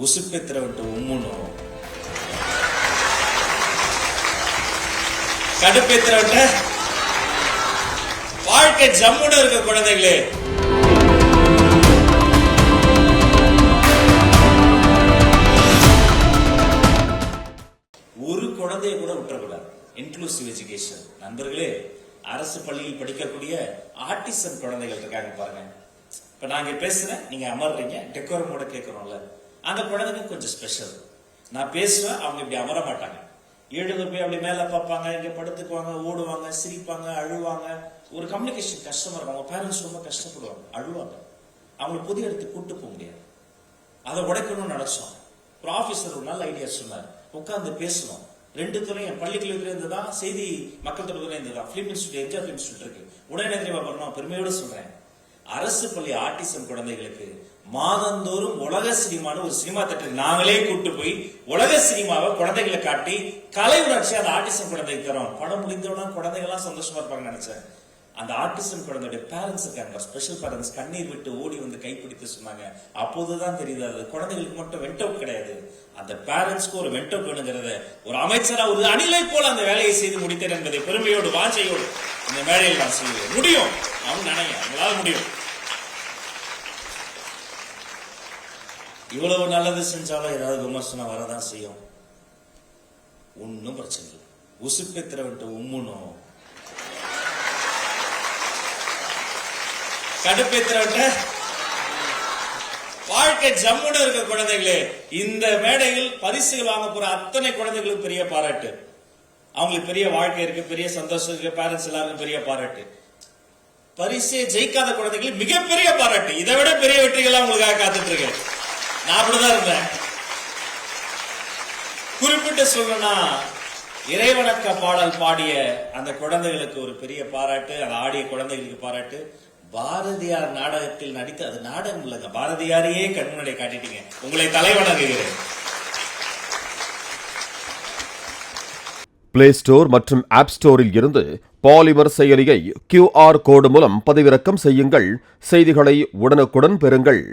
உசுப்பெத்திரவிட்டு உம்முனும் கடுப்பெத்திரவிட்ட வாழ்க்கை ஜம்முன்னு இருக்க குழந்தைகளே, ஒரு குழந்தைய கூட விட்டுறக்கூடாது. Inclusive education. நண்பர்களே, அரசு பள்ளியில் படிக்கக்கூடிய ஆர்டிசன் குழந்தைகள் இருக்காங்க பாருங்க. இப்ப நாங்க பேசுறேன், நீங்க அமர்றீங்க, டெக்கோரமோட கேட்கறோம்ல, அந்த குழந்தைங்க கொஞ்சம் ஸ்பெஷல். நான் பேசுவேன், அவங்க இப்படி அமர மாட்டாங்க. எழுத போய் அப்படி மேல பார்ப்பாங்க, இங்க படுத்துக்குவாங்க, ஓடுவாங்க, சிரிப்பாங்க, அழுவாங்க. ஒரு கம்யூனிகேஷன் கஷ்டமா இருக்கும். அவங்க பேரண்ட்ஸ் ரொம்ப கஷ்டப்படுவாங்க, அழுவாங்க. அவங்களை புதிய இடத்துக்கு கூட்டு போக முடியாது. அதை உடைக்கணும்னு நினைச்சோம். ஒரு ஆபீசர் ஒரு நல்ல ஐடியா சொன்னார், உட்கார்ந்து பேசணும். 2 துறையும் பள்ளிக்கல்வியில இருந்துதான், செய்தி மக்கள் தொடர்புல இருந்துதான். Film institute, MGR film institute இருக்கு. உடனே தெரியுமா பண்ணணும், பெருமையோடு சொல்றேன், அரசு பள்ளி ஆர்டிசம் குழந்தைகளுக்கு மாதந்தோறும் உலக சினிமான்னு ஒரு சினிமா தேட்டருக்கு நாங்களே கூட்டு போய் உலக சினிமாவை குழந்தைகளை காட்டி கலை உணர்ச்சி அந்த ஆர்டிசம் குழந்தைக்கு தரோம். படம் முடிந்தோட குழந்தைகள்லாம் சந்தோஷமா இருப்பாங்க நினைச்சேன். அந்த ஆர்டிசம் குழந்தைய பேரண்ட்ஸ் இருக்காங்க, ஸ்பெஷல் பேரண்ட்ஸ், கண்ணீர் விட்டு ஓடி வந்து கைப்பிடித்து சொன்னாங்க. அப்போதுதான் தெரியுது, அது குழந்தைகளுக்கு மட்டும் வெண்ட் அவுட் கிடையாது, அந்த பேரண்ட்ஸ்க்கு ஒரு வெண்ட் அவுட் வேணுங்கிறத ஒரு அமைச்சரா ஒரு அணிலை போல அந்த வேலையை செய்து முடித்தேன் என்பதை பெருமையோடு வாஞ்சையோடு இந்த வேலையில் நான் சொல்லுவேன். முடியும், அவங்க நினைங்க, அவங்களால முடியும். இவ்வளவு நல்லது செஞ்சாலும் ஏதாவது விமர்சனம் வரதான் செய்யும். ஒன்னும் பிரச்சனை இல்லை. உசுப்பெத்திரவிட்டு உம்முனும் கடுப்பெத்திரவிட்ட வாழ்க்கை ஜம்முன்னு இருக்க குழந்தைகளே, இந்த மேடையில் பரிசுகள் வாங்க போற அத்தனை குழந்தைகளுக்கு பெரிய பாராட்டு. அவங்களுக்கு பெரிய வாழ்க்கை இருக்கு, பெரிய சந்தோஷம் இருக்கு, பேரண்ட்ஸ் எல்லாருக்கும் பெரிய பாராட்டு. பரிசே ஜெயிக்காத குழந்தைகளுக்கு மிகப்பெரிய பாராட்டு. இதை விட பெரிய வெற்றிகள் உங்களுக்காக காத்துட்டு இருக்கேன். நான் அப்படிதான் இருந்தேன். குறிப்பிட்டு சொல்லணும்னா, இறைவணக்க பாடல் பாடிய அந்த குழந்தைகளுக்கு ஒரு பெரிய பாராட்டு, அந்த ஆடிய குழந்தைகளுக்கு பாராட்டு. பாரதியார் நாடகத்தில் நடித்து, அது நாடகம் இல்லைங்க, பாரதியாரையே கண்முன்னாடி காட்டிட்டீங்க. உங்களை தலைவணங்குகிறேன். பிளே ஸ்டோர் மற்றும் ஆப் ஸ்டோரில் இருந்து பாலிமர் செயலியை QR கோடு மூலம் பதிவிறக்கம் செய்யுங்கள். செய்திகளை உடனுக்குடன் பெறுங்கள்.